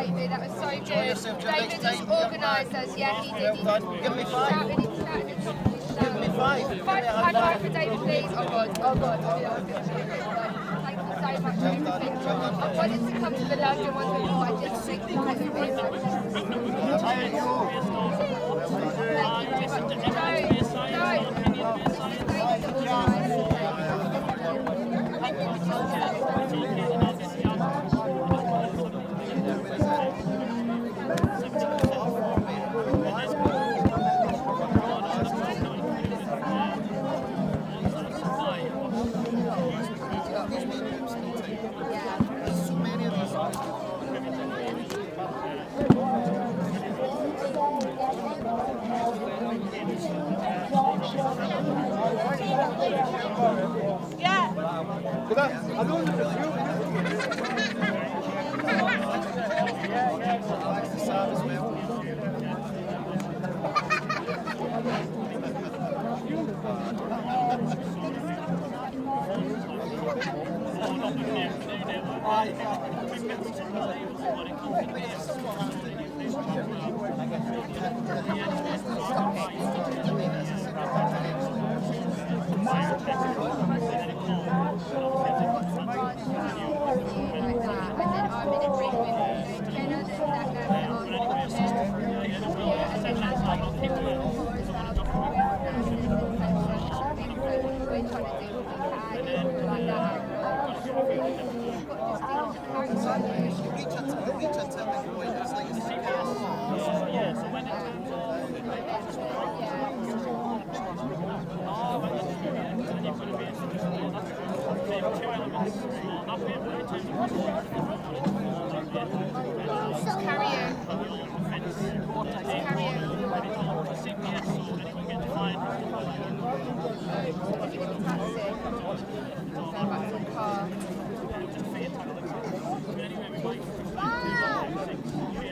David, that was so good. David is organisers, yeah, he did. Well done. Give me 5. Give me 5. High five for David, please. Oh God, oh God. Thank you so much for everything. I wanted to come to the London one before, I didn't think it would be so much. Thank you very much.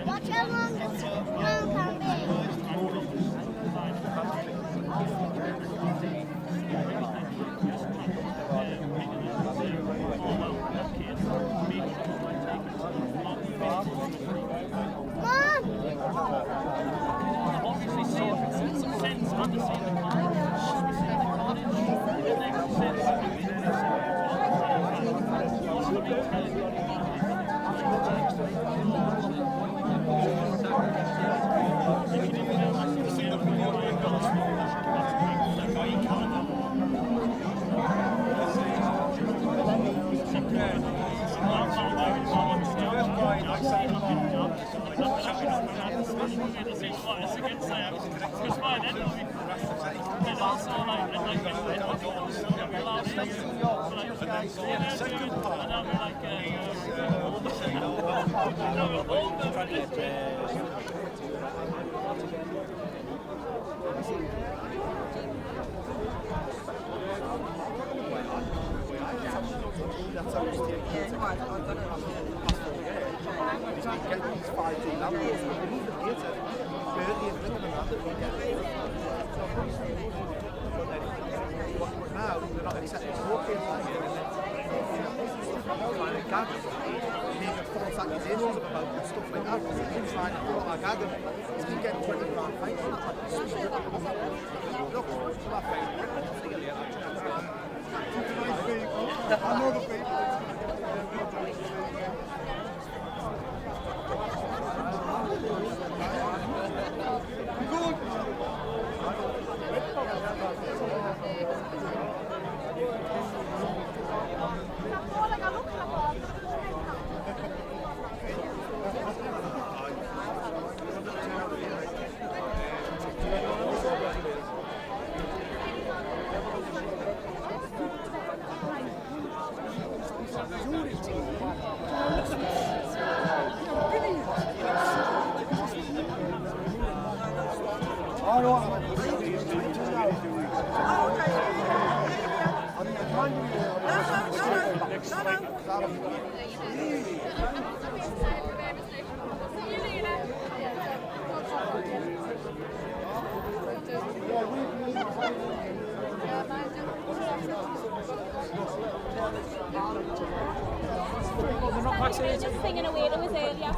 Watch how long this can be. just singing away to his earlier.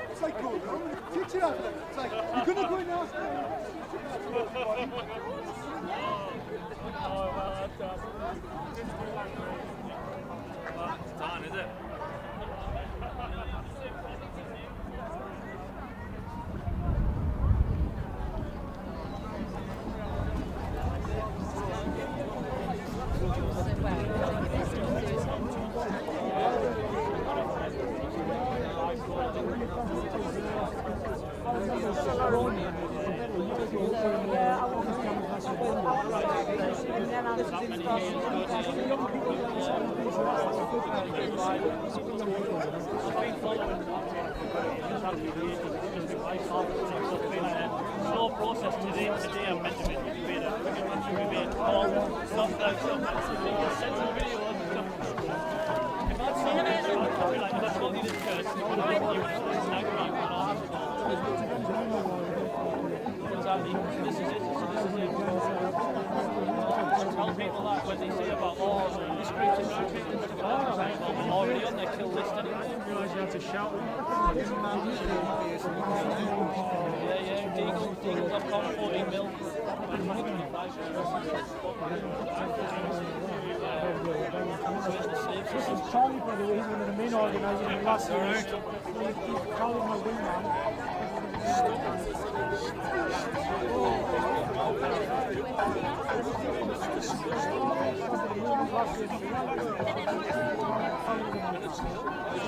It's like cool. Teach it out. It's like you're gonna go in now. It's on, is it? Slow process today I'm meant to be made a call, stuff like sensible videos and stuff. If I'd seen it, I'd be like, if I told you this first, you would have been exactly. This is it. Tell people that when they say about laws and this group is already on their kill list anyway. I didn't realise you had to shout. Yeah, Deagle.com, 14 mil. This is Charlie, by the way, he's one of the main organisers in the last years. He's Charlie, my wingman. So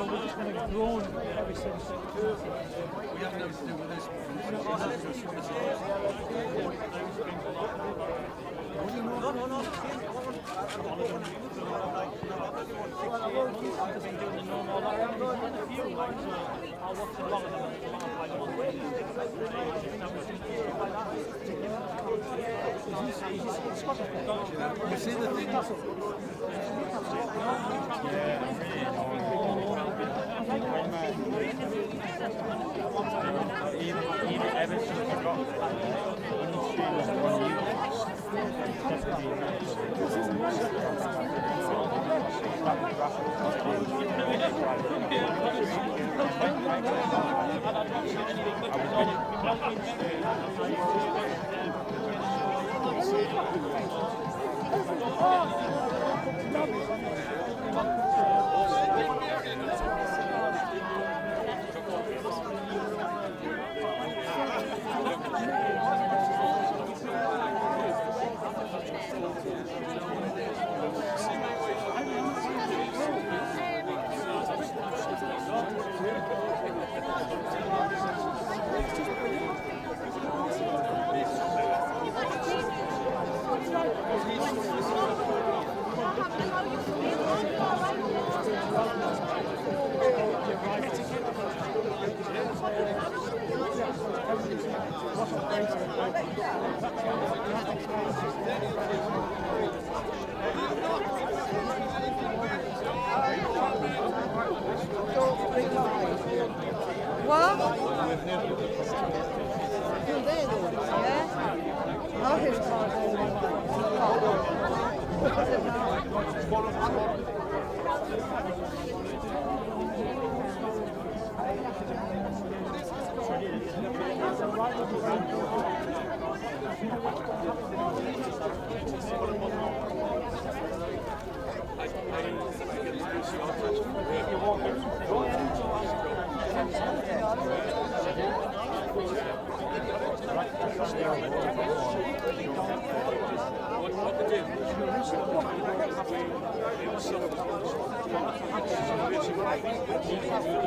we're just going to get grown every since. We have nothing to do with this. I've been doing the normal I'll watch it longer than You see the thing? Newcastle. Even Everton forgot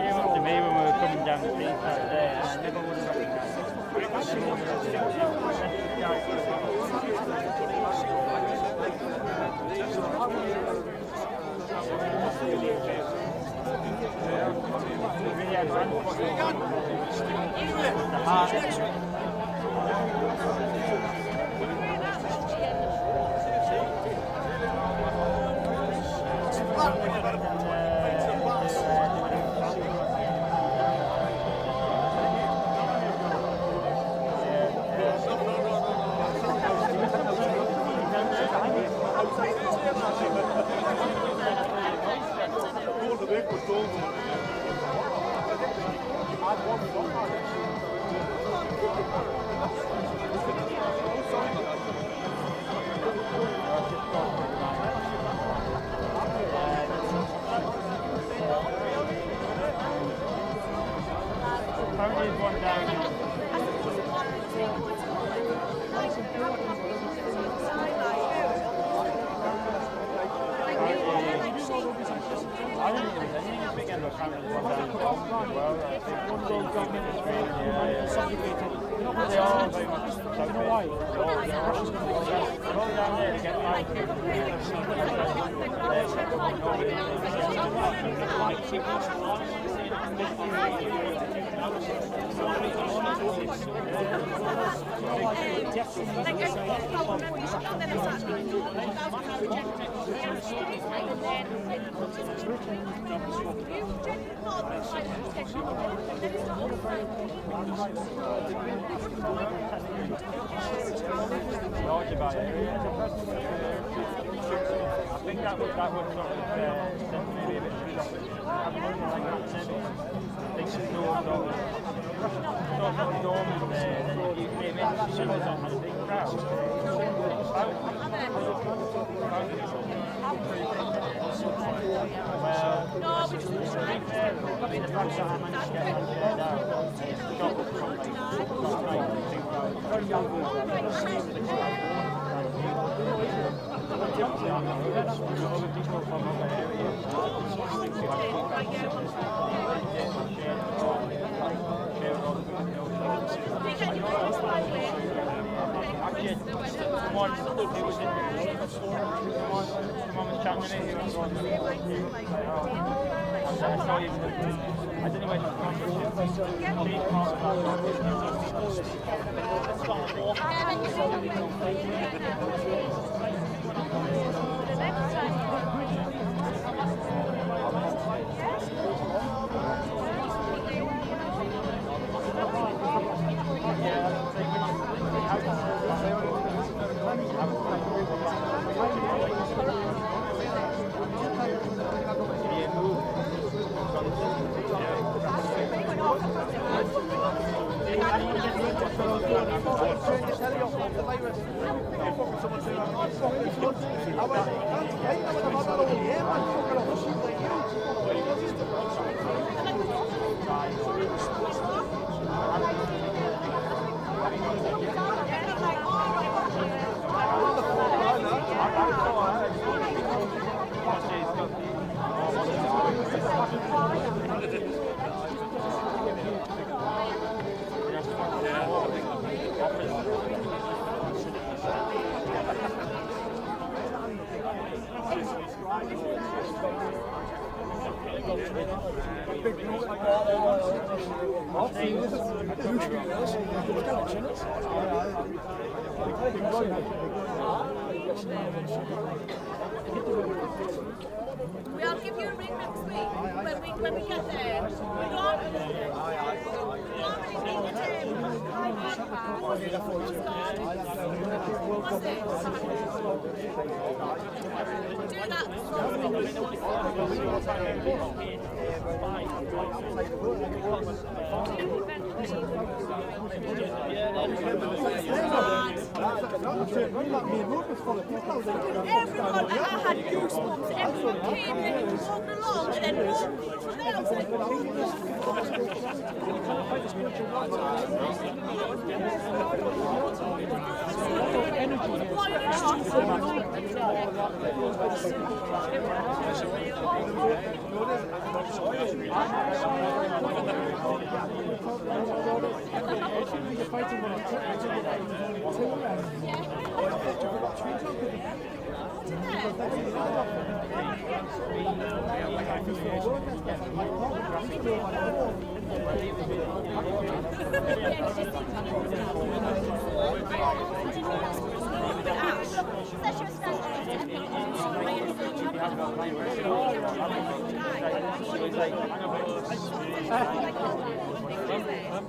came up to me when we were coming down the street that day, and I never would have I We'll give you a ring next week when we get there. We normally need the table. What's it? Do that. Everyone, I had goosebumps. Everyone came in and walked along and then walked from there. I was like,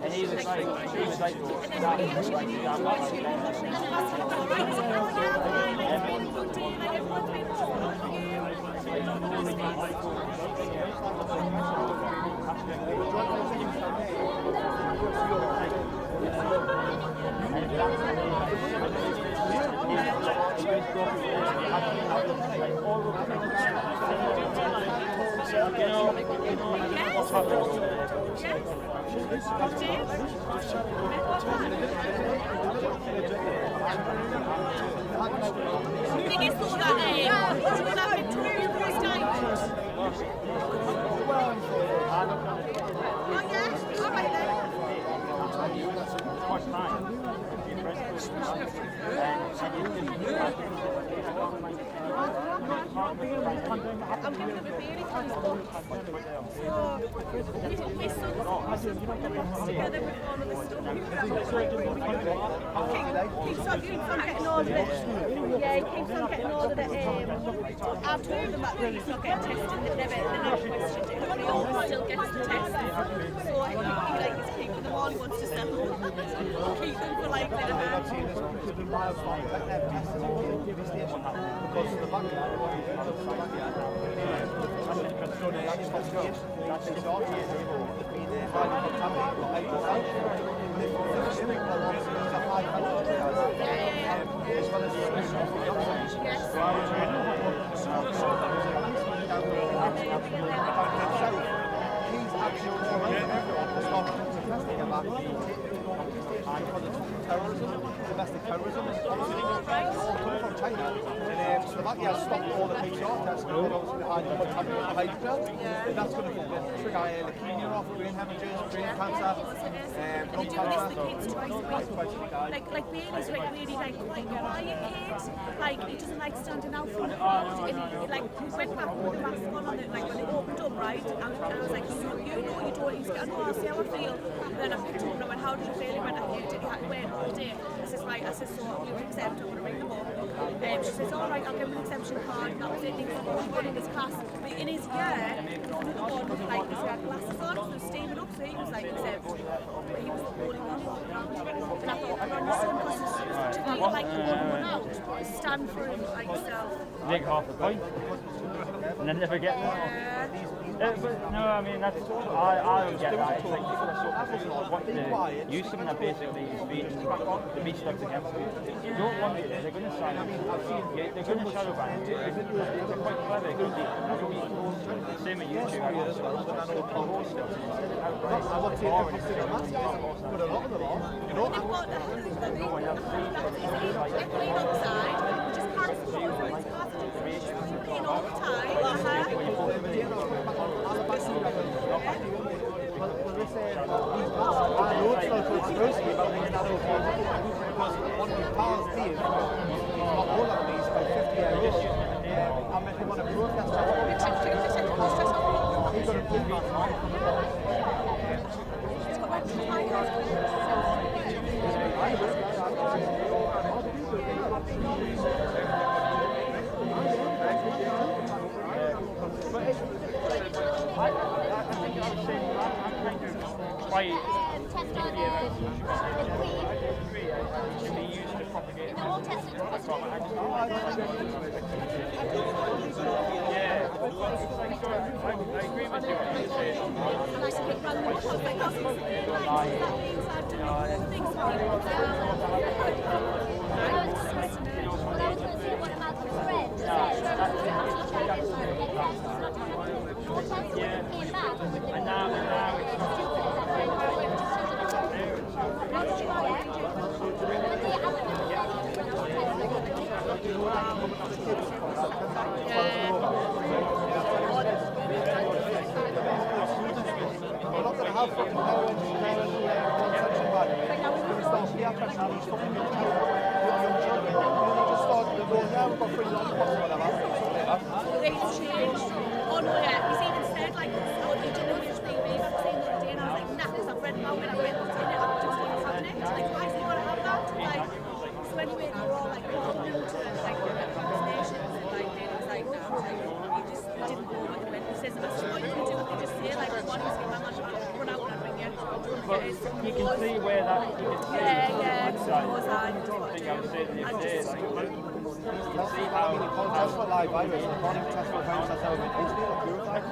And he was like, biggest thought that with that Victoria Cross diamond. Oh yeah? All right then. I'm giving them a really close book. So, my son's together with all of this stuff. Keeps on getting ordered at, yeah, he keeps on getting ordered at, I've told them that he's not getting tested, they've never questioned it, but he always still gets the test. So he like is keeping them all, he wants to sell them. Keep them for like little domestic terrorism is all coming from China. And Slovakia has stopped all the PCR tests and obviously behind the hydrogel. And that's going to trigger leukemia off, brain hemorrhages, brain cancer, lung cancer. Like Bailey's really like quite quiet kid. Like he doesn't like standing out from the crowd. And he like went back with the mask on and like when it opened up, right? And I was like, you know you told he's getting oh, see how I feel. And then I picked him up and I went, how did you feel? He went, I hated it, he had to wait all day. I said, right, I said, so you accept, I'm going to ring them up. she says, all right, I'll give him an exemption card, and that was it, he was the only one in his class. But in his year, there was another one with like, he had glasses on, so steaming up, so he was like exempt. But he was the only one walking around. And I thought, I'm not son, because to be like the one out, stand for him like yourself. Make half a point and then never get more. But no, I mean, that's, I don't get that. It's like people want to use something that basically is being the beach stuck against you. You don't want it, they're going to sign up. They're going to shadow ban you. They're quite clever. It could be same at YouTube. I want stuff. I want to see the mask, but a lot of them are. You know, They're clean outside, just can't support them, it's clean all the time. You can see where that. You can see I think I was saying the other day, like, you can see how test for live virus, the morning test for virus has never been installed or purified.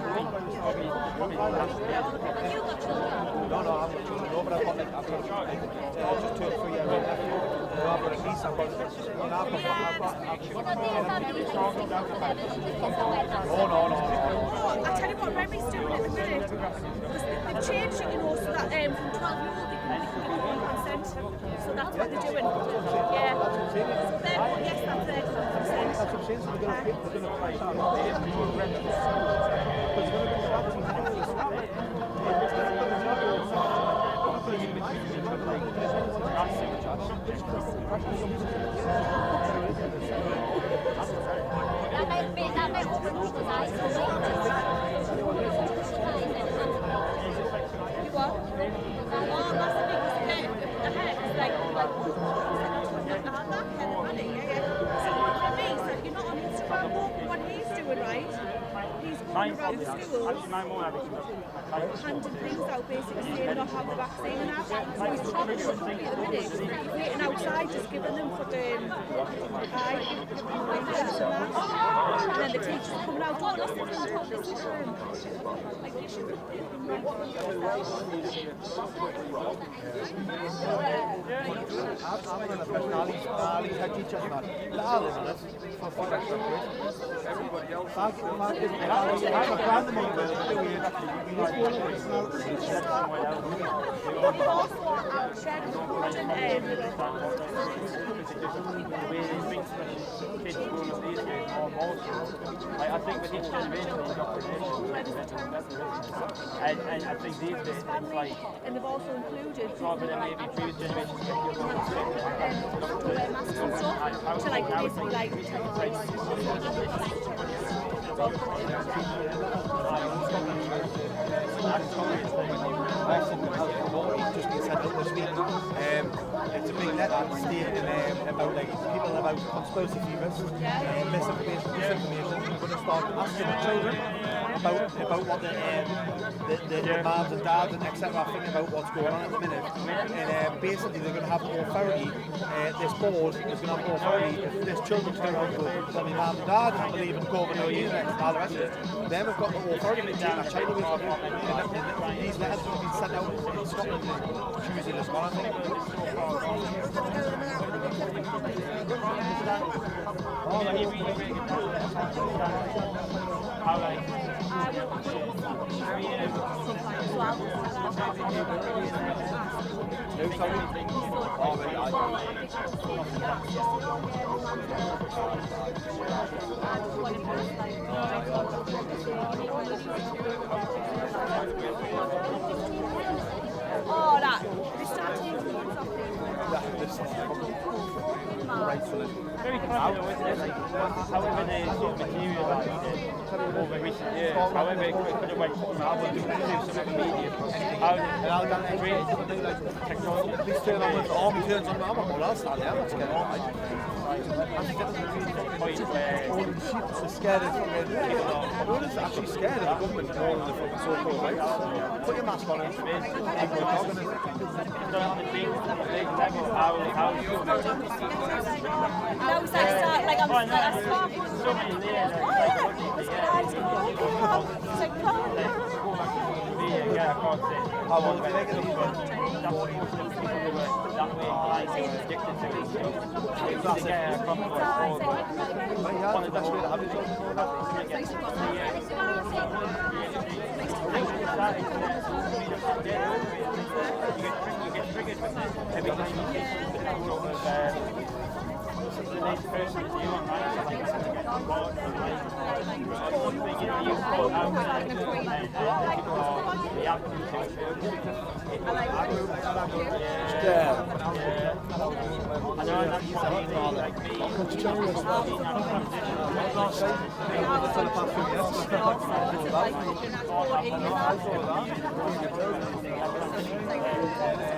No, I'm not children. No, but I've got like, just 2 or 3 years old nephew. I've got a niece, I've got I tell you what, Remy's doing at the minute, they've changed it, you know, so that from 12-year-old they can give consent. So that's what they're doing. Yeah. So therefore, yes, that's their consent. That's what I'm saying, so they're going to try that. Because they're going to be that may open people's eyes to around the schools, handing things out, basically saying not have the vaccine and that. So he's probably at the minute, he's waiting outside, just giving them fucking and then the teachers coming out, don't listen to them, don't listen to them. Like, you should Ali's head teachers and that. Everybody else. I'm a brand new I think with each generation they've got and I think these days it's like, and they've also included rather than maybe previous generations to wear masks and stuff, to like basically like take just been sent out this week. It's a big letter stating about like people about conspiracy theorists, misinformation, disinformation. We're going to start asking the children about what the moms and dads and etc. think about what's going on at the minute. And basically they're going to have more authority. This board is going to have more authority if this children turn around and go, well, my mum and dad believe in COVID or internet and all the rest of it. Then we've got the authority to take that child away from them. These letters have been sent out in Scotland Tuesday this morning, I think. Oh, that. They start taking things off Very clever though, isn't it? Like, however they sort of materialised it over recent years, however it could have went from album to some other medium. How great technology. Please turn on with the army turns on the armor. Well, I'll start there. Let's get on. They're scared of everyone's actually scared of the government more than the fucking so-called rights. Put your mask on and on the big level, how That was like start like I'm like I start. so many layers. how long do you think it'll be? One of the best way to have it.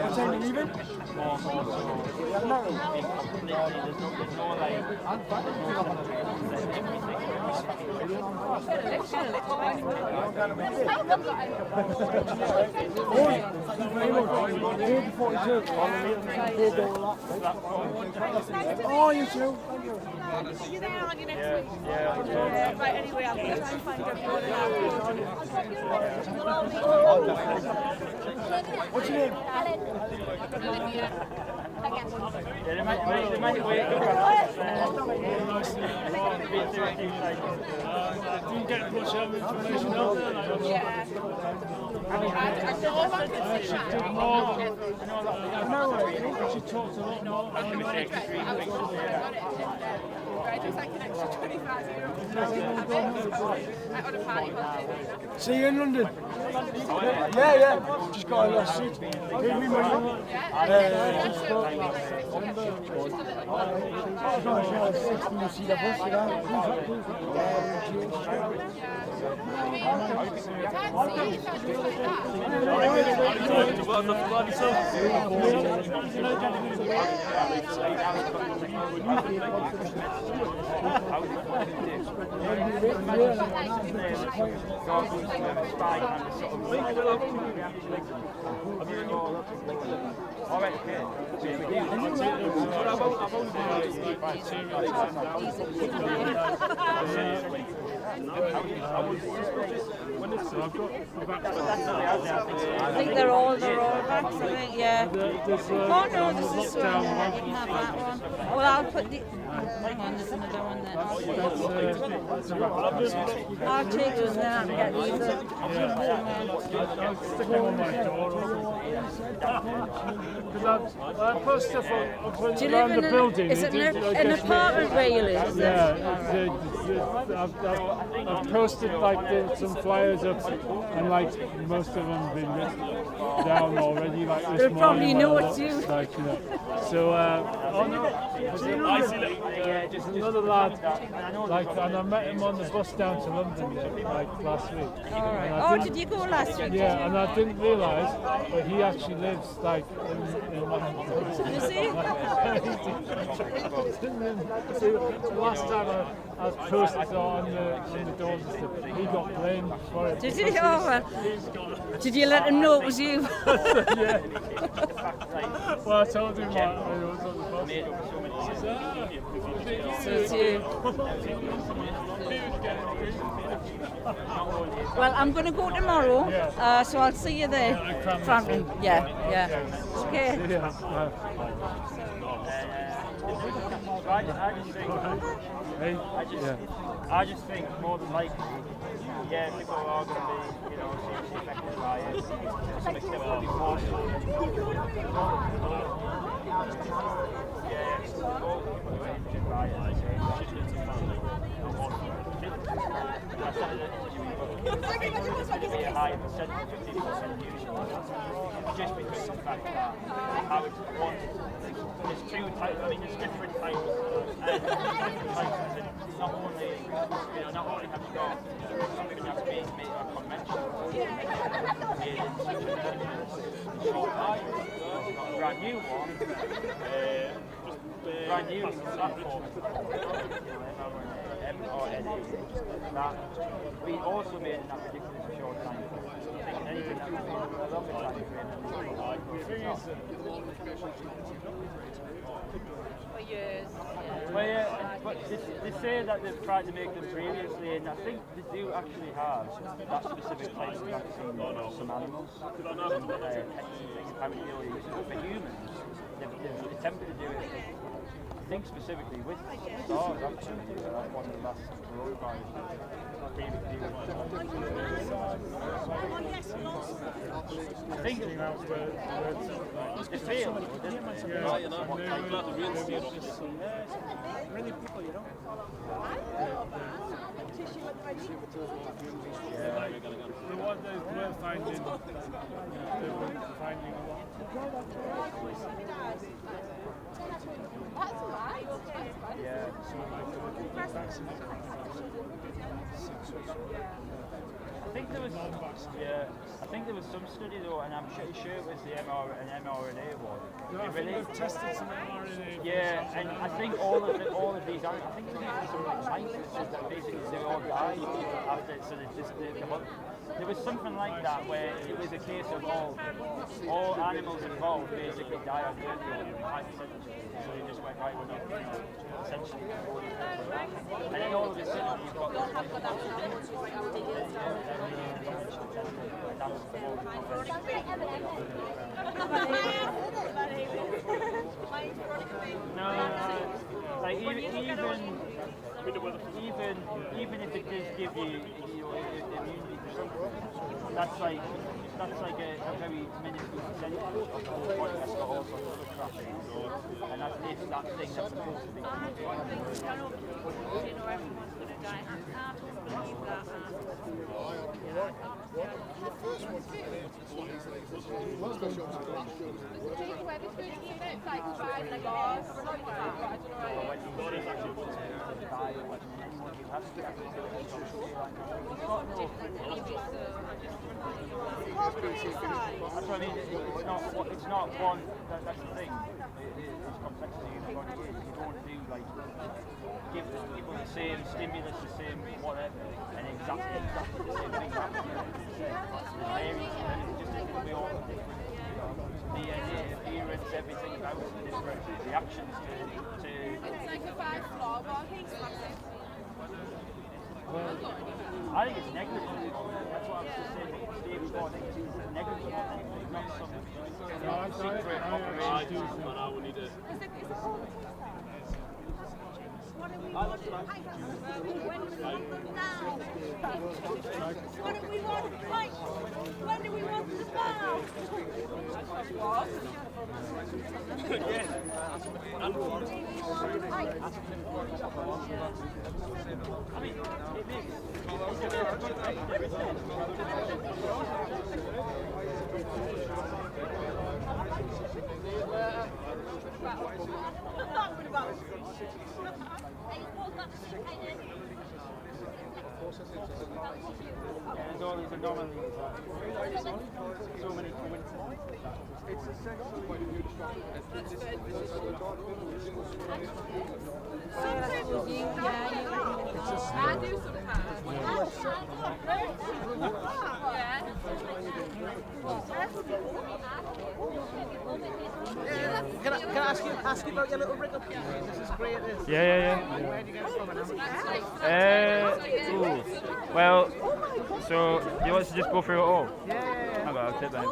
What time are you leaving? Oh, you too. You there on your next week? Yeah. Right, anyway, I'm going to try and find everyone What's your name? They might wait. Didn't get much information out there. She talked a lot more. See you in London. Yeah. Just got a last seat. Give me money. You see the bus, I think they're all backs, I think, yeah. Oh no, this is one. I didn't have that one. Well, I'll put the... Hang on, there's another one there. I'll take those now and get these. I'll stick them on my door. Because I put stuff up Do you around live the in building. Is it an apartment where you live? Yeah, I've posted like some flyers up, and like most of them have been written down already. Like this They morning. probably know it's you. Like, so, oh no, I see. Yeah, just another lad, and I know like, and I met him on the bus down to London, like last week. All right. And I Oh, didn't- did you go last week? Yeah, and I didn't realise, but he actually lives like in Manchester. Is he? The last time I was posted on the doors and stuff, he got blamed for it. Did he? Oh, well. Did you let him know it was you? Yeah. Well, I told him I was on the bus. So it's you. Well, I'm going to go tomorrow, so I'll see you there. Frampton. Yeah. Okay. I just think more than likely, people are going to be, seriously affected by it. To some extent, will be forced. Injured by it. Be a high percentage, 50% usually, just because of the fact that how it's wanted. There's two types. I mean, there's different types. Not only have you got something that's being made by convention, you've got a brand new one, brand new platform. That we also made in that ridiculously short time. I think anything that was made in a longer time For years. Well, but they say that they've tried to make them previously, and I think they do actually have that specific type of vaccine on some animals. Apparently, they use it for humans. They've attempted to do it. I think specifically with SARS, actually, that's one of the last coronavirus came to do. I think they failed, didn't they? Many people, you know. The one that we're finding, a lot. That's right. Yeah. I think there was some study though, and I'm pretty sure it was an mRNA one. They've tested some mRNA. Yeah, and I think all of these, I think there was some like scientists that basically they all died after, so there was something like that where it was a case of all animals involved basically die on the earth, so they just went right with it, essentially. And then all of a sudden you've got like even if it does give you immunity to something, that's like a very minuscule percentage of the body that's got all sorts of crap in it. And that's that thing that's supposed to be. That's what I mean. It's not one. That's the thing. It's complexity of the body. You don't do like give people the same stimulus, the same whatever, and exactly the same thing happens. Just because we all have different DNA, appearance, everything about us, different reactions to. It's like a bad flaw, but I think it's negligible. That's what I was just saying. Steve before, I think it's negligible. Not some secret operation. What do we want to fight? When do we want to bow? I mean, it makes it's a good idea, isn't it? And all these anomalies, so many coincidences. It's a section point of view. I do sometimes. Can I ask you about your little rig up here? This is great. This. Yeah. Where do you get it from? Ooh. Well, so do you want to just go through it all? Yeah. Okay, I'll take that.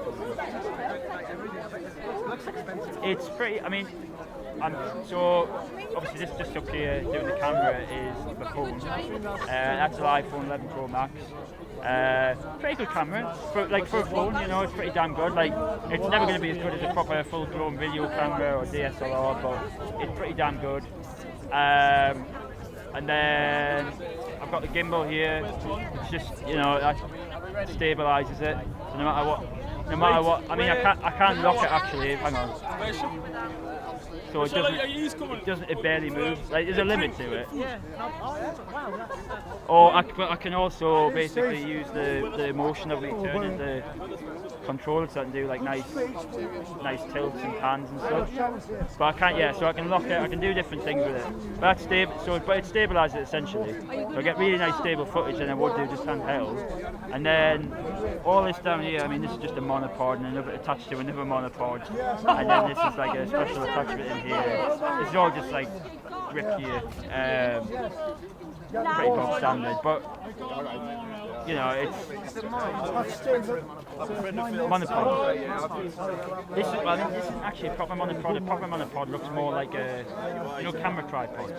It's pretty. I mean, so obviously this just up here doing the camera is the phone. That's an iPhone 11 Pro Max. Pretty good camera for a phone, you know, it's pretty damn good. Like, it's never going to be as good as a proper full-blown video camera or DSLR, but it's pretty damn good. And then I've got the gimbal here. It's just, you know, that stabilises it. So no matter what. I mean, I can't lock it actually. Hang on. So it barely moves. Like, there's a limit to it. Or I can also basically use the motion of me turning the controller so I can do like nice tilts and pans and stuff. But I can't. Yeah, so I can lock it. I can do different things with it. But that's stable. But it stabilises it essentially. So I get really nice stable footage than I would do just handheld. And then all this down here. I mean, this is just a monopod and another attached to another monopod. And then this is like a special attachment in here. This is all just like grip here. Pretty bog standard, but you know, it's monopod. This isn't actually a proper monopod. A proper monopod looks more like a, you know, camera tripod.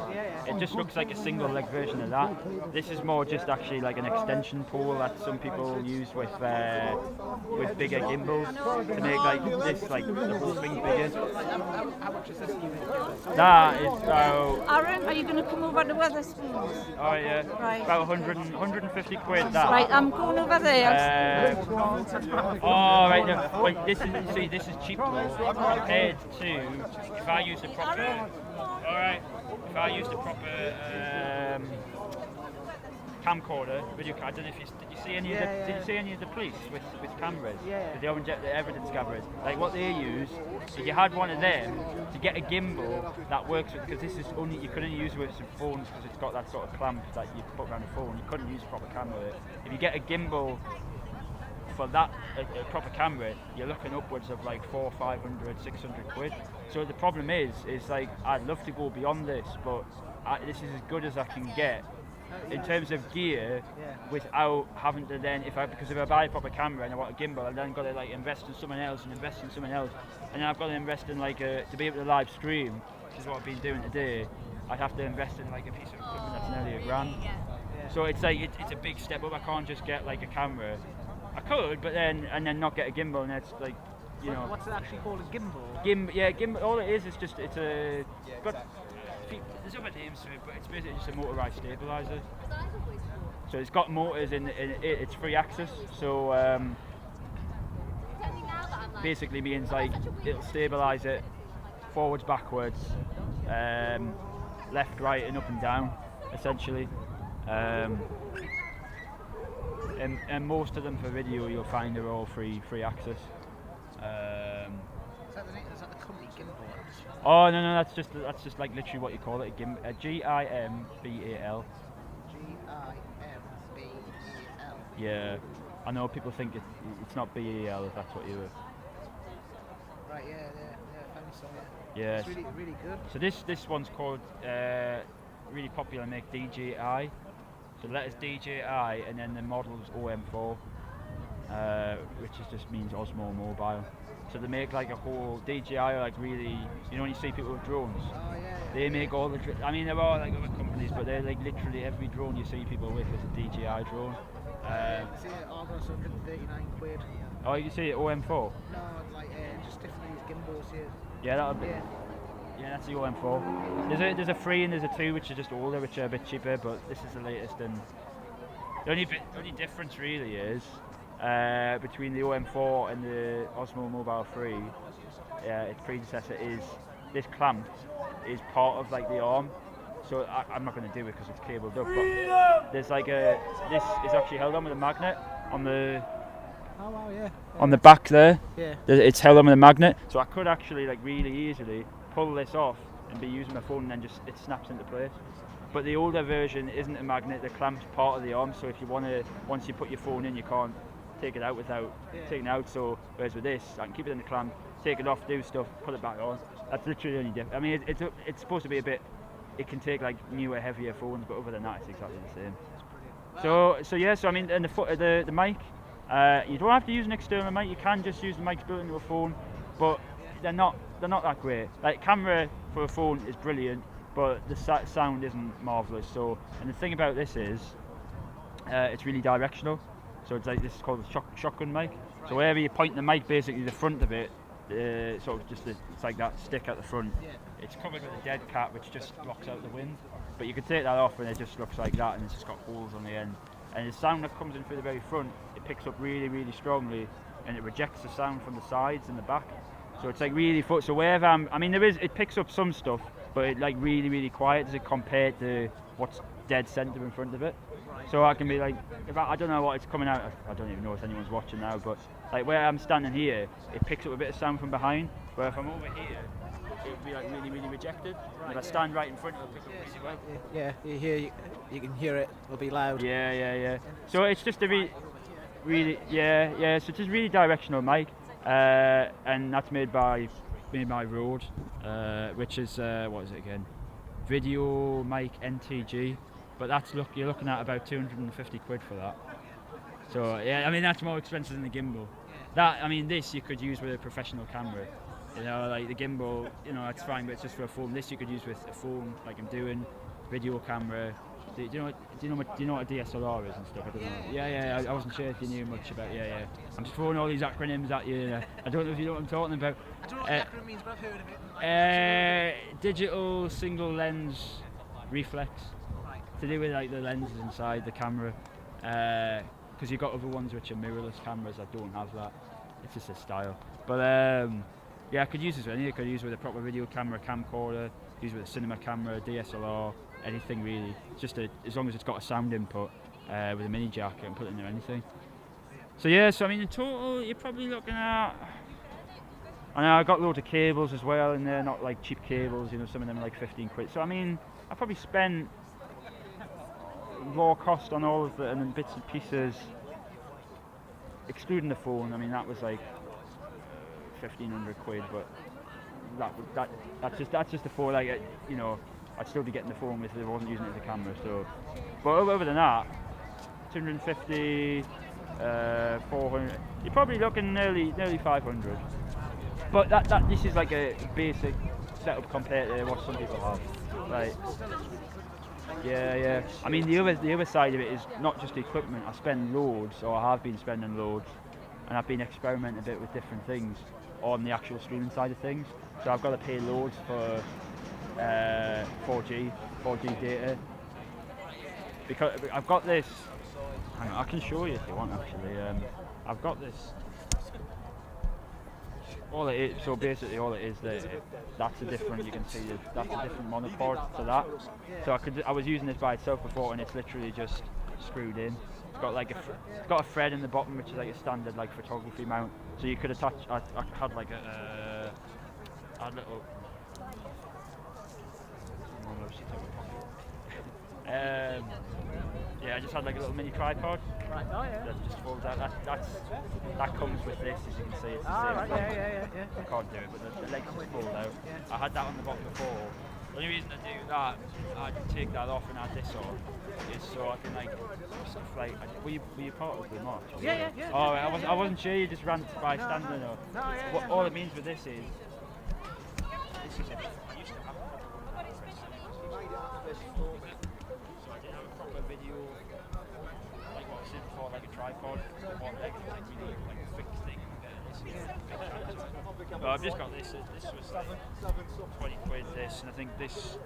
It just looks like a single leg version of that. This is more just actually like an extension pole that some people use with bigger gimbals to make like this, like the whole thing bigger. That is about. Aaron, are you going to come over to Wetherspoons? Oh yeah, right. About 150 quid that. Right, I'm going over there. Oh right, no, wait, this is cheap though, compared to if I use the proper. All right, if I use the proper camcorder, video. I don't know if did you see any of the police with cameras, with the evidence cameras? Like what they use, if you had one of them to get a gimbal that works with, because this is only you couldn't use with some phones because it's got that sort of clamp that you put around a phone. You couldn't use a proper camera with it. If you get a gimbal for that a proper camera, you're looking upwards of like 400, 500, 600 quid. So the problem is like I'd love to go beyond this, but this is as good as I can get in terms of gear, without having to then, because if I buy a proper camera and I want a gimbal, I then got to like invest in someone else, and then I've got to invest in like to be able to live stream, which is what I've been doing today. I'd have to invest in like a piece of equipment that's nearly $1,000. So it's like it's a big step up. I can't just get like a camera. I could, but then not get a gimbal, and it's like, you know. What's it actually called? A gimbal? Gimbal. All it is just it's a. There's other names to it, but it's basically just a motorised stabiliser. So it's got motors in it. It's 3-axis. So basically means like it'll stabilise it forwards, backwards, left, right, and up and down, essentially. And most of them for video you'll find are all 3-axis. Is that the company gimbal? Oh no, that's just like literally what you call it, a G-I-M-B-A-L. G-I-M-B-E-L. Yeah, I know people think it's not B-E-L if that's what you were. Right, yeah, I found some. Yeah. It's really, really good. So this one's called really popular, make DJI. So the letters DJI and then the model's OM4, which just means Osmo Mobile. So they make like a whole DJI, like really, you know when you see people with drones, they make all the. I mean, there are like other companies, but they're like literally every drone you see people with is a DJI drone. See it all goes 139 quid. Oh, you see it OM4? No, like just different these gimbals here. Yeah, that'll be. Yeah, that's the OM4. There's a 3 and there's a 2 which are just older, which are a bit cheaper, but this is the latest. And the only difference really is between the OM4 and the Osmo Mobile 3, its predecessor, is this clamp is part of like the arm. So I'm not going to do it because it's cabled up. But there's like this is actually held on with a magnet on the. Oh wow, yeah. On the back there, Yeah. it's held on with a magnet. So I could actually like really easily pull this off and be using my phone, and then just it snaps into place. But the older version isn't a magnet; the clamp's part of the arm. So if you want to, once you put your phone in, you can't take it out without taking it out. So whereas with this, I can keep it in the clamp, take it off, do stuff, put it back on. That's literally the only difference. I mean, it's supposed to be a bit. It can take like newer, heavier phones, but other than that, it's exactly the same. So yeah. So I mean, and the mic. You don't have to use an external mic. You can just use the mics built into a phone, but they're not that great. Like camera for a phone is brilliant, but the sound isn't marvelous. So, and the thing about this is, it's really directional. So it's like this is called a shotgun mic. So wherever you point the mic, basically the front of it, sort of just it's like that stick at the front. It's covered with a dead cat, which just blocks out the wind. But you can take that off, and it just looks like that, and it's just got holes on the end. And the sound that comes in through the very front, it picks up really, really strongly, and it rejects the sound from the sides and the back. So it's like really, so wherever it picks up some stuff, but it like really, really quiet as it compared to what's dead center in front of it. So I can be like, I don't know what it's coming out. I don't even know if anyone's watching now, but like where I'm standing here, it picks up a bit of sound from behind. Where if I'm over here, it would be like really, really rejected. If I stand right in front, it'll pick up really well. Yeah, you can hear it. It'll be loud. Yeah. So it's just a really, yeah. So it's just really directional mic, and that's made by Rode, which is what is it again? Video mic NTG, but you're looking at about 250 quid for that. So yeah, I mean that's more expensive than the gimbal. This you could use with a professional camera. You know, like the gimbal, you know, that's fine, but it's just for a phone. This you could use with a phone, like I'm doing, video camera. Do you know what a DSLR is and stuff? I don't know. Yeah. I wasn't sure if you knew much about. Yeah. I'm just throwing all these acronyms at you. I don't know if you know what I'm talking about. I don't know what the acronym means, but I've heard of it. Digital single lens reflex. Right. To do with like the lenses inside the camera. Because you've got other ones which are mirrorless cameras. I don't have that. It's just a style. But yeah, I could use this with anything. I could use it with a proper video camera, camcorder, use it with a cinema camera, DSLR, anything really. It's just as long as it's got a sound input with a mini jack, I can put it into anything. So yeah, so I mean in total you're probably looking at, I know I got loads of cables as well, and they're not like cheap cables, you know, some of them are like 15 quid. So I mean, I probably spent raw cost on all of it and then bits and pieces, excluding the phone. I mean that was like 1,500 quid, but that's just the phone. Like you know, I'd still be getting the phone with it if I wasn't using it as a camera. So, but other than that, 250, 400. You're probably looking nearly 500. But this is like a basic setup compared to what some people have. Like, yeah. I mean the other side of it is not just the equipment. I spend loads, or I have been spending loads, and I've been experimenting a bit with different things on the actual streaming side of things. So I've got to pay loads for 4G data, because I've got this. Hang on, I can show you if you want actually. I've got this. All it is, so basically all it is, that's a different. You can see that's a different monopod to that. So I was using this by itself before, and it's literally just screwed in. It's got like it's got a thread in the bottom, which is like a standard like photography mount. So you could attach. I had like a little. Yeah, I just had like a little mini tripod. Right. Oh yeah. That just folds out. That comes with this, as you can see. It's the same. Right. Yeah. I can't do it, but the legs just fold out. I had that on the bottom before. The only reason I do that, I take that off and add this on, is so I can like stuff like. Were you part of the march? Yeah. Oh, I wasn't sure. You just ran by standing or. No, yeah. All it means with this is. I used to have. So I didn't have a proper video, like what I said before, like a tripod, or like really like a fixed thing. But I've just got this. This was like 20 quid. This, and I think this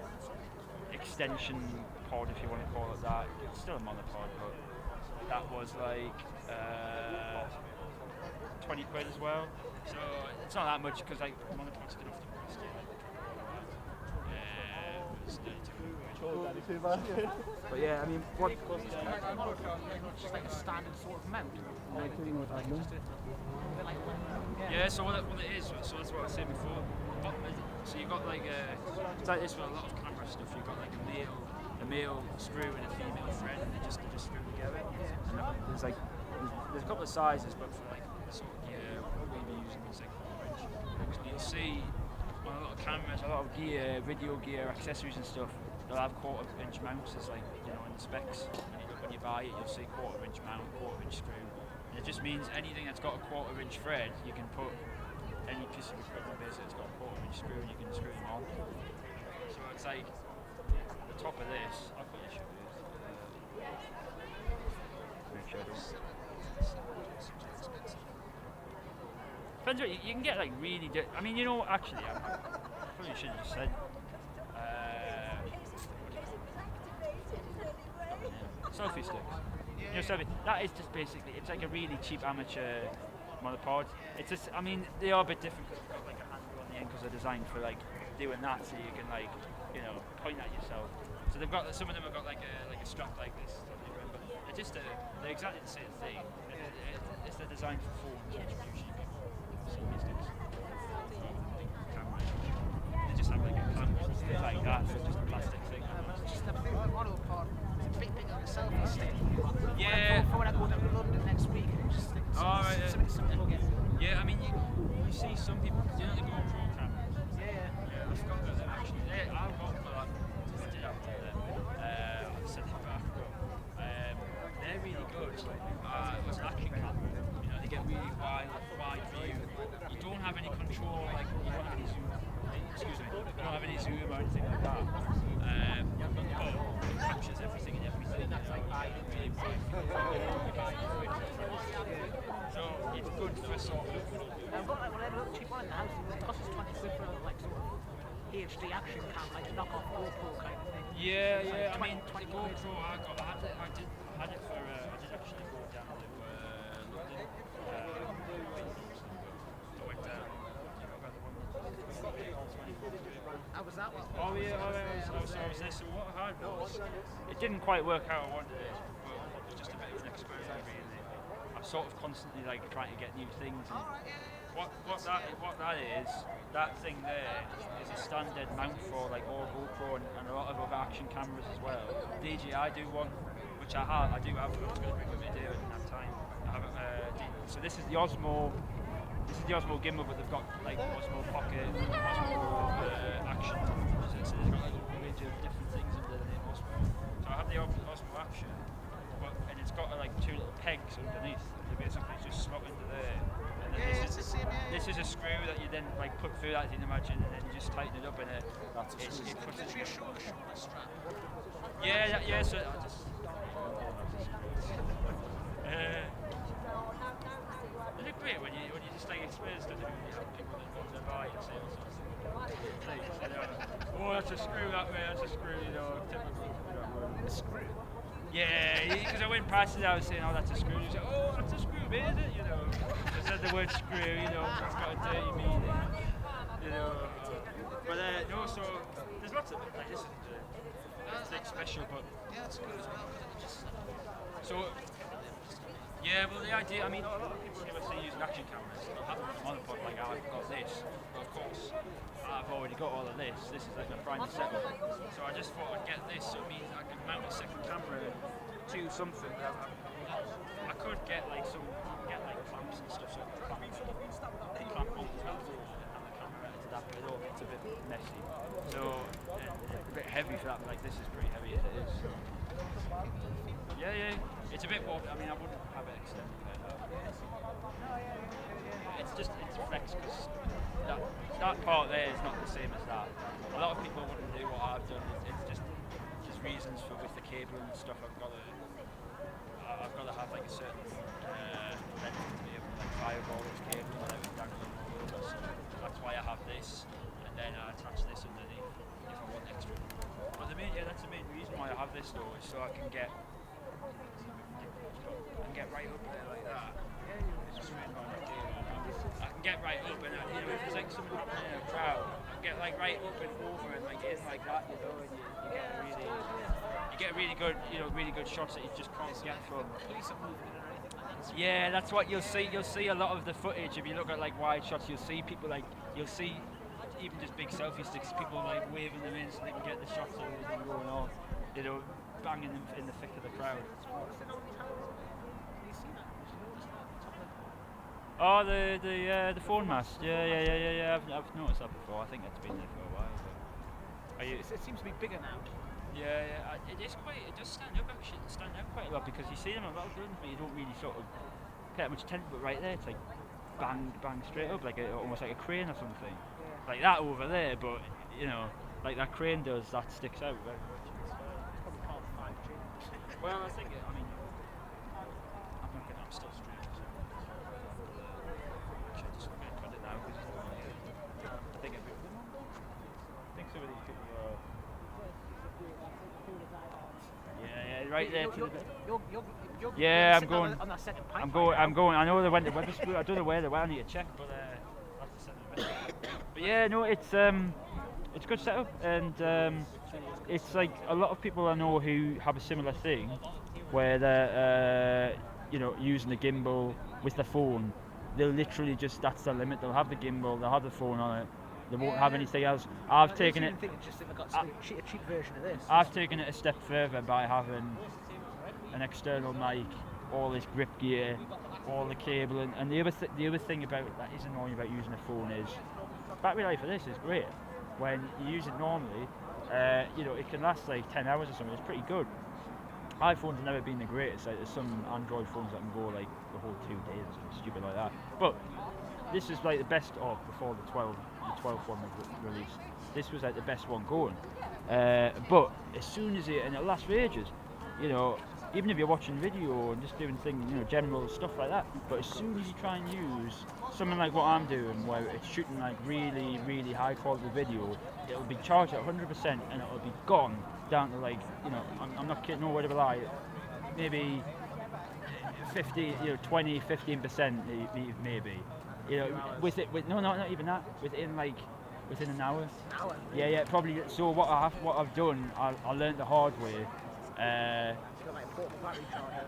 extension pod, if you want to call it that, it's still a monopod, but that was like 20 quid as well. So it's not that much because like monopod's enough to cost you. It was 32 quid. But yeah, I mean, what? It's just like a standard sort of mount. Yeah, so what it is, so that's what I was saying before. So you've got like it's like this with a lot of camera stuff. You've got like a male screw and a female thread, and they just screw together. And there's a couple of sizes, but for like the sort of gear we'll be using is like wrench. You'll see on a lot of cameras, a lot of gear, video gear, accessories and stuff. They'll have quarter-inch mounts, as like in the specs. When you buy it, you'll see quarter-inch mount, quarter-inch screw. And it just means anything that's got a quarter-inch thread, you can put any piece of equipment basically that's got a quarter-inch screw, and you can screw them on. So it's like the top of this. I'll put show you. Depends what you can get like really. I mean, actually, I probably should have just said. Selfie sticks. Selfie. That is just basically. It's like a really cheap amateur monopod. It's just. I mean, they are a bit different because they've got like a handle on the end because they're designed for like doing that, so you can like point at yourself. So they've got some of them have got like a strap like this. But they're exactly the same thing. They're designed for phones, which usually selfie sticks. Camera. They just have like a clamp like that, so just a plastic thing. Just a big monopod. It's a big thing on the selfie stick. Yeah. For when I go down to London next week, just think something again. Yeah, I mean, you see some people, the GoPro cameras. Yeah. I've got them actually. I've got them. I did have them. I said it back. They're really good. It's an action camera. They get really wide view. You don't have any control, like you don't have any zoom. Excuse me. You don't have any zoom or anything like that. But it captures everything and everything. That's like really wide. So it's good for sort of. I've got like one of the cheap one in the house. It costs us 20 quid for like sort of HD action cam, like a knockoff GoPro kind of thing. Yeah. I mean, the GoPro I had it for. I did actually go down to London. I went down. How was that one? Oh yeah, I was there. So what I had was, it didn't quite work how I wanted it, but it was just a bit of an experiment really. I'm sort of constantly like trying to get new things. And what that is, that thing there is a standard mount for like all GoPro and a lot of other action cameras as well. DJI do one, which I do have. I was going to bring with me today, I didn't have time. I haven't. So this is the Osmo. This is the Osmo gimbal, but they've got like Osmo Pocket, Osmo Action. So it's got like a range of different things under the name Osmo. So I have the Osmo Action, and it's got like two little pegs underneath. They basically just slot into there. And then this is a screw that you then like put through that, you can imagine, and then you just tighten it up and it puts it. Strap. Yeah. So I just. They look great when you just like explain stuff to people. You have people that want to buy it, say oh, that's a screw that way. That's a screw, typical. A screw. Yeah, because I went past it, I was saying, oh, that's a screw. You say, oh, that's a screw, is it? I said the word screw, it's got a dirty meaning, But no, so there's lots of it. Like this is like special, but Yeah, that's good as well. so. Yeah, well the idea, I mean, a lot of people who are using action cameras, they'll have them on a monopod like, I've got this, but of course, I've already got all of this. This is like a brand new setup. So I just thought I'd get this, so it means I can mount a second camera to something. I could get like clamps and stuff, so I could clamp on as well, and the camera to that, but it all gets a bit messy. So, a bit heavy for that, but like this is pretty heavy as it is. Yeah. It's a bit more, I mean, I wouldn't have it extended like that. It's a flex because that part there is not the same as that. A lot of people wouldn't do what I've done. It's just reasons for with the cable and stuff. I've got to have like a certain length to be able to like fireball this cable without dangling all over. So that's why I have this, and then I attach this underneath if I want extra. But that's the main reason why I have this though, is so I can get and get right up there like that. I can get right up, and you know, if there's like someone in a crowd, I can get like right up and over and like in like that, you know, and you get really good, you know, really good shots that you just can't get from. Yeah, that's what you'll see. You'll see a lot of the footage. If you look at like wide shots, you'll see people like, you'll see even just big selfie sticks, people like waving them in so they can get the shots of them going on, you know, banging them in the thick of the crowd. Oh, the phone mast. Yeah. I've noticed that before. I think it's been there for a while. But it seems to be bigger now. Yeah. It is quite. It does stand up actually. It stands out quite a lot because you see them a lot of buildings, but you don't really sort of pay that much attention. But right there, it's like bang straight up, like almost like a crane or something. Yeah. Like that over there, but you know, like that crane does, that sticks out very much. Probably part of 5G. Well, I think I'm still streaming. Should just cut it now because I think some of these people are. Yeah, right there. You're I'm going. On that second pipe. I'm going. I know they went to Wetherspoon. I don't know where they went. I need to check, but that's the centre. But yeah, no, it's a good setup, and it's like a lot of people I know who have a similar thing, where they're you know, using the gimbal with the phone. They'll literally just, that's the limit. They'll have the gimbal, they'll have the phone on it. They won't have anything else. I've taken it. A cheap version of this. I've taken it a step further by having an external mic, all this grip gear, all the cable, and the other thing about that is annoying about using a phone is battery life for this is great. When you use it normally, you know, it can last like 10 hours or something. It's pretty good. iPhones have never been the greatest. Like, there's some Android phones that can go like the whole 2 days or something stupid like that. But this is like the best of before the 12th one was released. This was like the best one going. But as soon as it'll last for ages, you know, even if you're watching video and just doing things, you know, general stuff like that. But as soon as you try and use something like what I'm doing, where it's shooting like really, really high quality video, it'll be charged at 100% and it'll be gone down to like, you know, I'm not kidding, no word of a lie, maybe 50, you know, 20, 15% maybe. You know, not even that. Within an hour. Yeah, probably. So what I've done, I learned the hard way.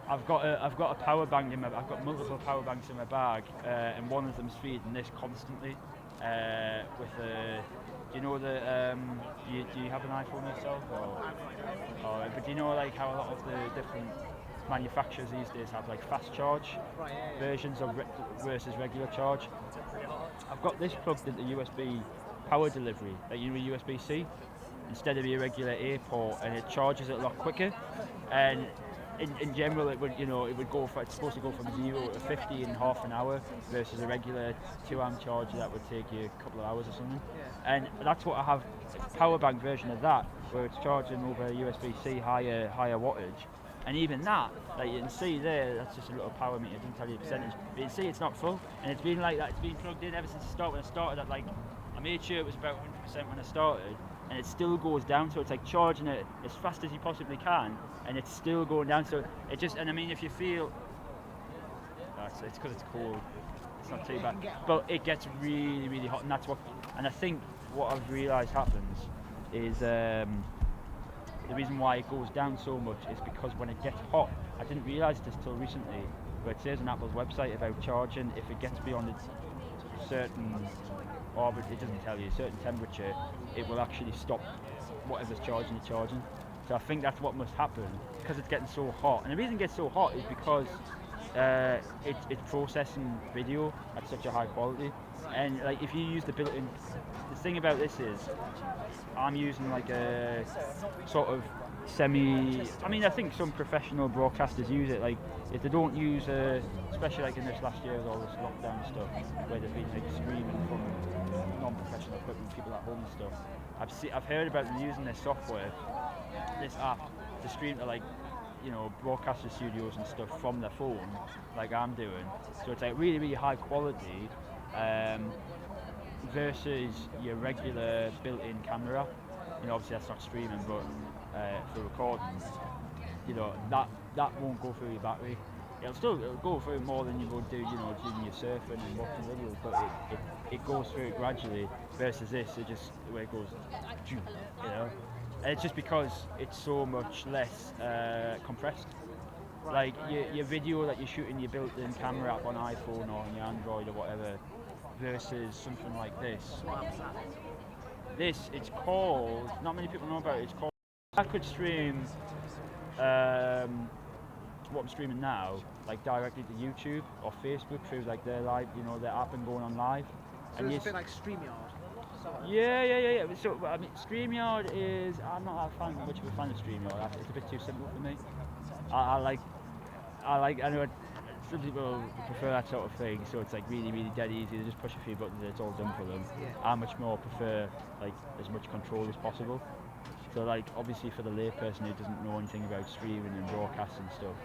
I've got a power bank in my. I've got multiple power banks in my bag, and one of them's feeding this constantly. With do you know the? Do you have an iPhone yourself, but do you know like how a lot of the different manufacturers these days have like fast charge versions of versus regular charge? I've got this plugged into USB power delivery, like, you know, USB-C instead of your regular A port, and it charges it a lot quicker. And in general, it would, you know, it's supposed to go from 0 to 50 in half an hour versus a regular 2 amp charger that would take you a couple of hours or something. And that's what I have, a power bank version of that, where it's charging over USB-C higher wattage. And even that, like you can see there, that's just a little power meter, it doesn't tell you the percentage. But you can see it's not full, and it's been like that, it's been plugged in ever since the start. When I started, I made sure it was about 100% when I started, and it still goes down, so it's like charging it as fast as you possibly can, and it's still going down, so it just, and I mean, if you feel, it's because it's cold, it's not too bad, but it gets really, really hot, and I think what I've realised happens is, the reason why it goes down so much is because when it gets hot, I didn't realise this till recently, but it says on Apple's website about charging, if it gets beyond a certain orbit, it doesn't tell you, a certain temperature, it will actually stop whatever's charging. So I think that's what must happen, because it's getting so hot. And the reason it gets so hot is because it's processing video at such a high quality. And like, if you use the built-in, the thing about this is, I'm using like a sort of I mean, I think some professional broadcasters use it. Like, if they don't use, especially like in this last year with all this lockdown stuff, where they've been like streaming from non-professional equipment, people at home and stuff. I've heard about them using this software, this app, to stream to like, you know, broadcaster studios and stuff from their phone, like I'm doing. So it's like really, really high quality. Versus your regular built-in camera. You know, obviously that's not streaming, but for recording, you know, that won't go through your battery. It'll go through more than you would do, you know, doing your surfing and watching videos, but it goes through it gradually. Versus this, it just the way it goes, you know, and it's just because it's so much less compressed. Like your video that you're shooting your built-in camera app on iPhone or on your Android or whatever, versus something like this. This, it's called, not many people know about it, it's called, I could stream what I'm streaming now, like directly to YouTube or Facebook through like their live, you know, their app and going on live. So and it's a bit like StreamYard. Yeah. So I mean, StreamYard is, I'm not much of a fan of StreamYard. It's a bit too simple for me. I know some people prefer that sort of thing, so it's like really dead easy. They just push a few buttons and it's all done for them. Yeah. I much more prefer like as much control as possible. So like obviously for the layperson who doesn't know anything about streaming and broadcasting stuff,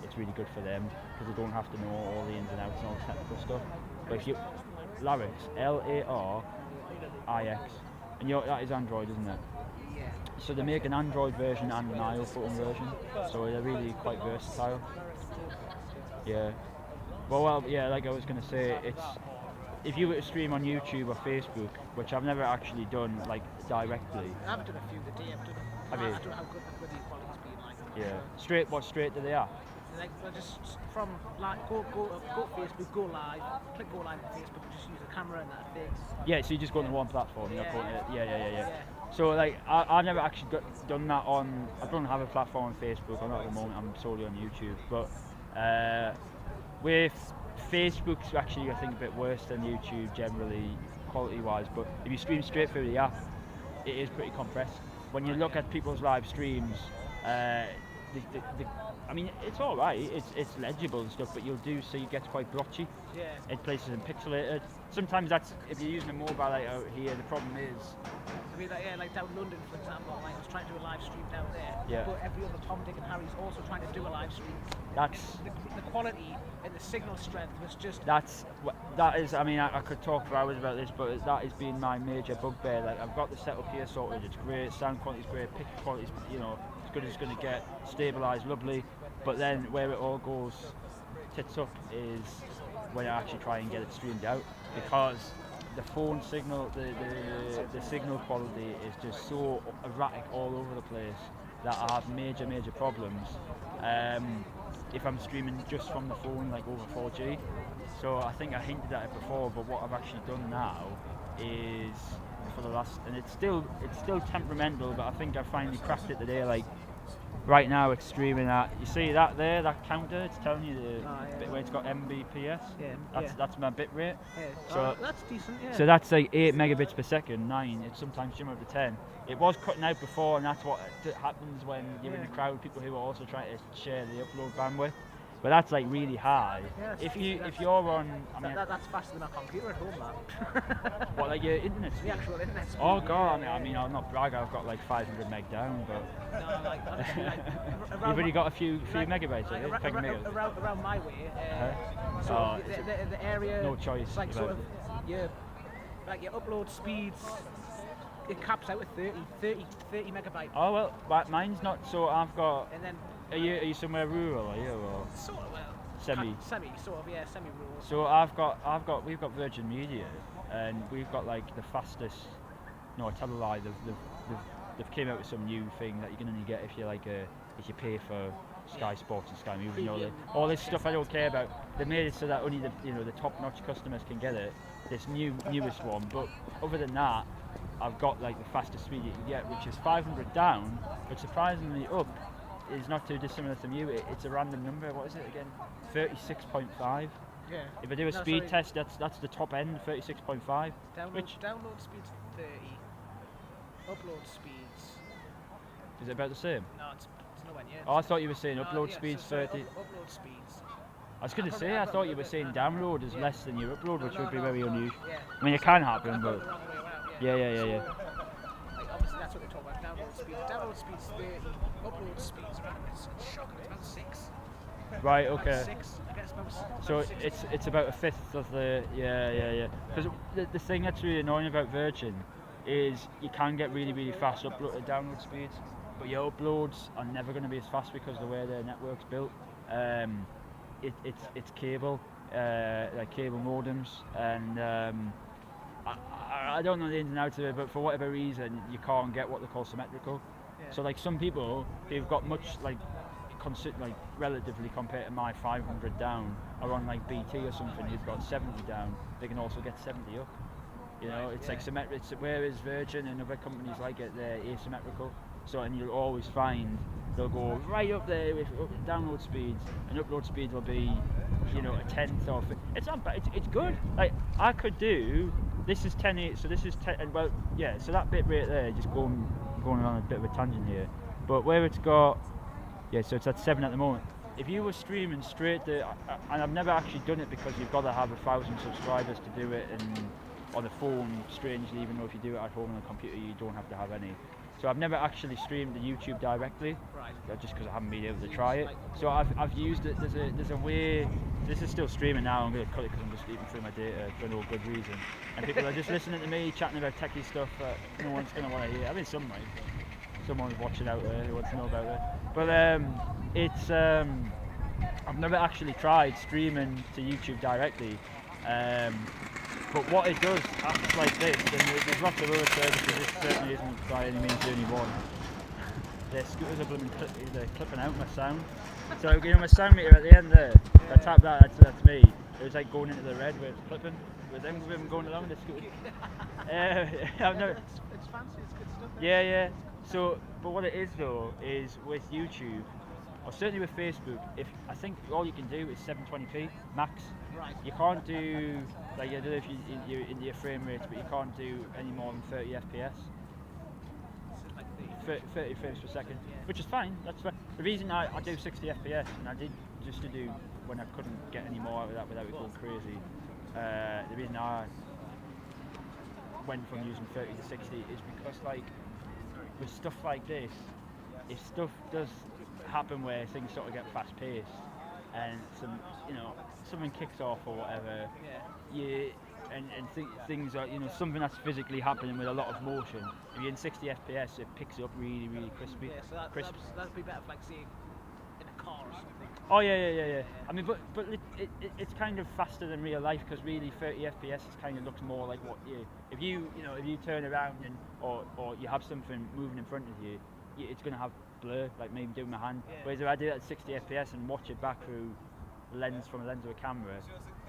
it's really good for them because they don't have to know all the ins and outs and all the technical stuff. But if you Larix, Larix, and that is Android, isn't it? Yeah. So they make an Android version and an iPhone version, so they're really quite versatile. Yeah. Well, yeah. Like I was going to say, it's if you were to stream on YouTube or Facebook, which I've never actually done, like directly. I haven't done a few today. I don't know how good the quality's been like. Yeah. Straight to the app. Like just from like go Facebook, go live, click go live on Facebook, just use the camera and that thing. Yeah. So you just go on one platform. Yeah. So like I've never actually done that on. I don't have a platform on Facebook. I'm not at the moment. I'm solely on YouTube. But with Facebook's actually I think a bit worse than YouTube generally quality wise. But if you stream straight through the app, it is pretty compressed. When you look at people's live streams, I mean, it's all right. It's legible and stuff, but you'll see it gets quite blotchy. Yeah. In places and pixelated. Sometimes that's if you're using a mobile like out here. The problem is. I mean, like down London, for example, like I was trying to do a live stream down there. Yeah. But every other Tom, Dick, and Harry's also trying to do a live stream. That's the quality and the signal strength was just. That is. I mean, I could talk for hours about this, but that has been my major bugbear. Like I've got the setup here sorted. It's great. Sound quality's great. Picture quality's, you know, as good as it's going to get. Stabilised, lovely. But then where it all goes tits up is when I actually try and get it streamed out, because the phone signal, the signal quality is just so erratic all over the place that I have major problems if I'm streaming just from the phone, like over 4G. So I think I hinted at it before, but what I've actually done now is for the last, and it's still temperamental, but I think I finally cracked it today. Like right now it's streaming at, you see that there, that counter, it's telling you the bit where it's got Mbps. That's my bit rate. Yeah. So that's decent. Yeah. So that's like 8 megabits per second, 9. It's sometimes jump up to 10. It was cutting out before, and that's what happens when you're in a crowd, people who are also trying to share the upload bandwidth. But that's like really high. Yeah, if you're on, I mean, that's faster than my computer at home, man. What, like your internet speed? The actual internet speed. Oh god, I mean, I'll not brag. I've got like 500 meg down, but no, like honestly, you've already got a few megabytes, like, around my way. So the area. No choice. Like sort of your upload speeds. It caps out at 30 megabytes. Oh well, mine's not. So I've got. And then. Are you somewhere rural? Are you or? Sort of, well. Semi, sort of, yeah, semi-rural. So we've got Virgin Media, and we've got like the fastest. No, I tell a lie. They've came out with some new thing that you can only get if you if you pay for Sky Sports and Sky Music, all this stuff I don't care about. They made it so that only the top-notch customers can get it. This newest one, but other than that, I've got like the fastest speed you can get, which is 500 down, but surprisingly up is not too dissimilar from you. It's a random number. What is it again? 36.5. Yeah. If I do a speed test, that's the top end, 36.5. Download speeds 30. Upload speeds. Is it about the same? No, it's nowhere near. Oh, I thought you were saying upload speeds 30. Upload speeds. I was going to say, I thought you were saying download is less than your upload, which would be very unusual. Yeah. I mean, it can happen, but yeah. Like, obviously, that's what they're talking about. Download speeds 30. Upload speeds shocking. It's about 6. Right. Okay. 6. I guess about so 6. it's about a fifth of the Because the thing that's really annoying about Virgin is you can get really fast download speeds, but your uploads are never going to be as fast because the way their network's built. It's cable, like cable modems, and I don't know the ins and outs of it, but for whatever reason you can't get what they call symmetrical. So like some people who've got much like relatively compared to my 500 down are on like BT or something who've got 70 down, they can also get 70 up. You know, it's like symmetric. Whereas Virgin and other companies like it, they're asymmetrical. So, and you'll always find they'll go right up there with download speeds, and upload speed will be, you know, a tenth of. It's not bad. It's good. Like I could do. This is 1080. So this is 10. Well, yeah. So that bit right there, just going on a bit of a tangent here. But where it's got, yeah. So it's at 7 at the moment. If you were streaming straight to, and I've never actually done it because you've got to have 1,000 subscribers to do it, and on the phone, strangely, even though if you do it at home on the computer, you don't have to have any. So I've never actually streamed to YouTube directly, just because I haven't been able to try it. So I've used it. There's a way. This is still streaming now. I'm going to cut it because I'm just eating through my data for no good reason. And people are just listening to me chatting about techie stuff that no one's going to want to hear. I mean, someone's watching out there who wants to know about it. But it's I've never actually tried streaming to YouTube directly. But what it does, apps like this, and there's lots of other services, this certainly isn't by any means the only one. The scooters are they're clipping out my sound. So you know my sound meter at the end there, if I tap that's me. It was like going into the red where it's clipping. With them going along the scooter. I've never. It's fancy, it's good stuff. Yeah. So, but what it is though, is with YouTube, or certainly with Facebook, I think all you can do is 720p max. Right. You can't do, like, I don't know if you're into your frame rates, but you can't do any more than 30 FPS. 30 frames per second, which is fine. That's fine. The reason I do 60 FPS, and I did just to do when I couldn't get any more out of that without it going crazy. The reason I went from using 30 to 60 is because, like, with stuff like this, if stuff does happen where things sort of get fast paced and something kicks off or whatever, things are, something that's physically happening with a lot of motion. If you're in 60 FPS, it picks up really, really crispy. Yeah, so that'd be better for, like, seeing in a car or something. Oh yeah. I mean, but it's kind of faster than real life, because really 30 FPS kind of looks more like what if you turn around or you have something moving in front of you, it's going to have blur, like maybe doing my hand. Yeah. Whereas if I do that at 60 FPS and watch it back through a lens of a camera,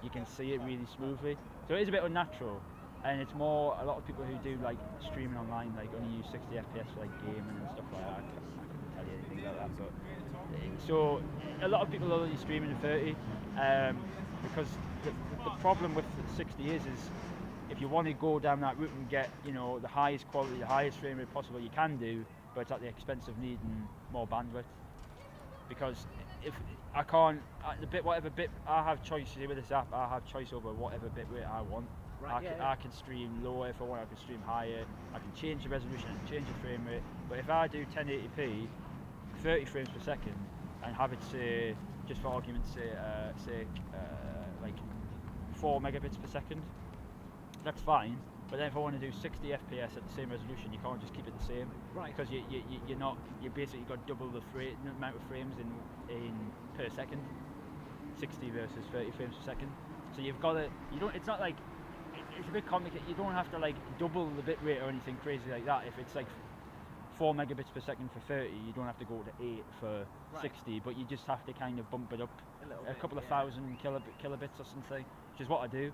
you can see it really smoothly. So it is a bit unnatural, and it's more, a lot of people who do like streaming online like only use 60 FPS for like gaming and stuff like that. I couldn't tell you anything about that, but so a lot of people are only streaming at 30 because the problem with 60 is if you want to go down that route and get the highest quality, the highest frame rate possible, you can do, but it's at the expense of needing more bandwidth. Because if I can't, whatever bit I have choice with this app, I have choice over whatever bit rate I want. Right, I can stream lower if I want, I can stream higher, I can change the resolution, I can change the frame rate. But if I do 1080p, 30 frames per second, and have it say, just for argument's sake, like 4 megabits per second, that's fine. But then if I want to do 60 FPS at the same resolution, you can't just keep it the same, right? Because you basically got double the amount of frames in per second, 60 versus 30 frames per second. So you've got to, it's not like, it's a bit complicated. You don't have to like double the bit rate or anything crazy like that. If it's like 4 megabits per second for 30, you don't have to go to 8 for 60, but you just have to kind of bump it up a couple of thousand kilobits or something, which is what I do.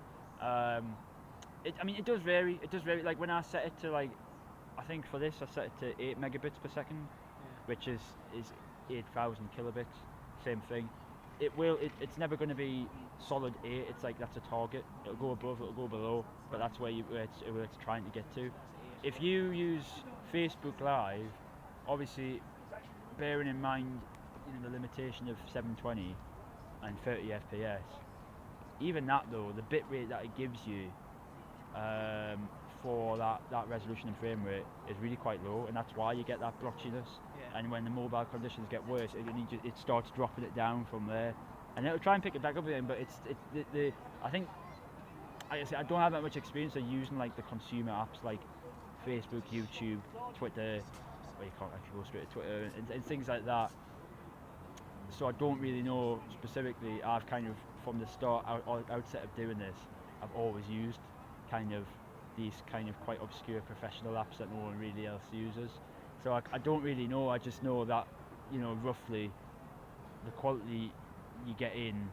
It does vary. It does vary. Like when I set it to I think for this I set it to 8 megabits per second, which is 8,000 kilobits. Same thing. It's never going to be solid 8. It's like that's a target. It'll go above, it'll go below, but that's where it's trying to get to. If you use Facebook Live, obviously bearing in mind the limitation of 720 and 30 FPS, even that though, the bit rate that it gives you for that resolution and frame rate is really quite low, and that's why you get that blotchiness. And when the mobile conditions get worse, it starts dropping it down from there, and it'll try and pick it back up again. But I think, like I say, I don't have that much experience of using like the consumer apps like Facebook, YouTube, Twitter, well, you can't actually go straight to Twitter and things like that. So I don't really know specifically. I've kind of from the start, outset of doing this, I've always used kind of these kind of quite obscure professional apps that no one really else uses. So I don't really know. I just know that, you know, roughly the quality you get in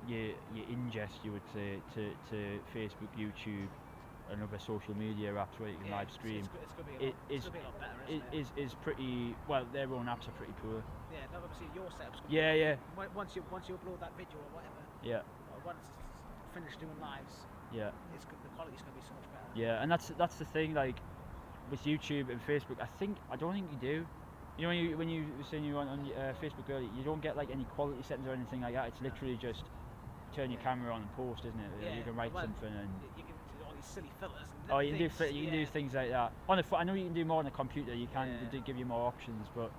your ingest, you would say, to Facebook, YouTube, and other social media apps where you can live stream is pretty well. Their own apps are pretty poor. Yeah, no, obviously your setup's good. Yeah. Once you upload that video or whatever. Yeah. Or once it's finished doing lives. Yeah. It's good, the quality's gonna be so much better. Yeah, and that's the thing. Like with YouTube and Facebook, I don't think you do. You know, when you were saying you on Facebook earlier, you don't get like any quality settings or anything like that. It's literally just turn your camera on and post, isn't it? Yeah. You can write something and you can do all these silly fillers. And oh, you can do things like that. I know you can do more on a computer. You can Yeah. give you more options, but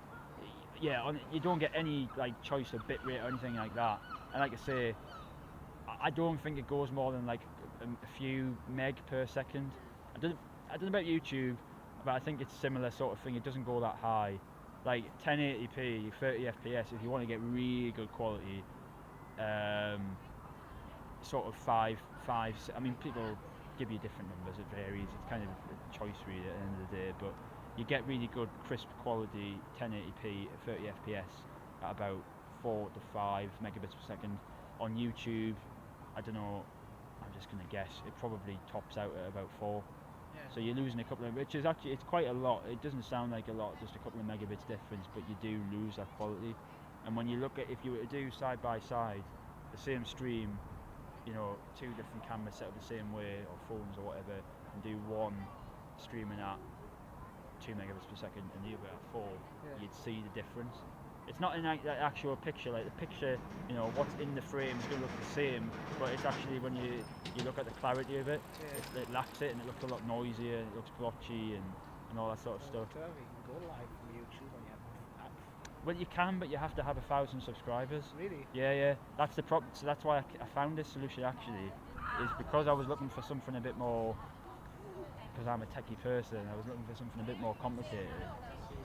yeah, you don't get any like choice of bitrate or anything like that. And like I say, I don't think it goes more than like a few meg per second. I don't know about YouTube, but I think it's similar sort of thing. It doesn't go that high. Like 1080p, 30 FPS. If you want to get really good quality, sort of five. I mean, people give you different numbers. It varies. It's kind of a choice really at the end of the day. But you get really good crisp quality 1080p at 30 FPS at about 4 to 5 megabits per second. On YouTube, I don't know. I'm just gonna guess. It probably tops out at about 4. Yeah. So you're losing a couple of, which is actually, it's quite a lot. It doesn't sound like a lot, just a couple of megabits difference, but you do lose that quality. And when you look at, if you were to do side by side, the same stream, you know, 2 different cameras set up the same way, or phones or whatever, and do one streaming at 2 megabits per second and the other at 4, you'd see the difference. It's not in like the actual picture, like the picture, you know, what's in the frame is going to look the same, but it's actually when you look at the clarity of it, it lacks it and it looks a lot noisier and it looks blotchy and all that sort of stuff. You can go live from YouTube on your app. Well, you can, but you have to have 1,000 subscribers. Really? Yeah. That's the problem. So that's why I found this solution actually, is because I was looking for something a bit more, because I'm a techie person, I was looking for something a bit more complicated.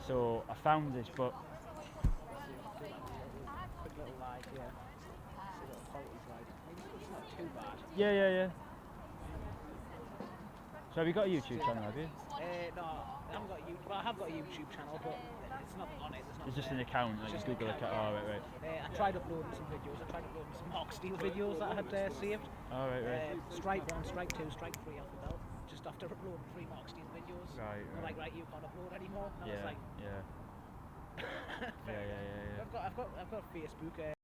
So I found this, but Quick little live, yeah. See what the quality's like. It's not too bad. Yeah. So have you got a YouTube channel, have you? No, I haven't got a YouTube. Well, I have got a YouTube channel, but it's not on it. It's just an account, like a Google account. Oh, right. I tried uploading some videos. I tried uploading some Mark Steele videos that I had saved. Oh, right. Strike 1, Strike 2, Strike 3 off the belt. Just after uploading 3 Mark Steele videos. Right. They're like, right, you can't upload anymore. And I was like, Yeah. I've got Facebook.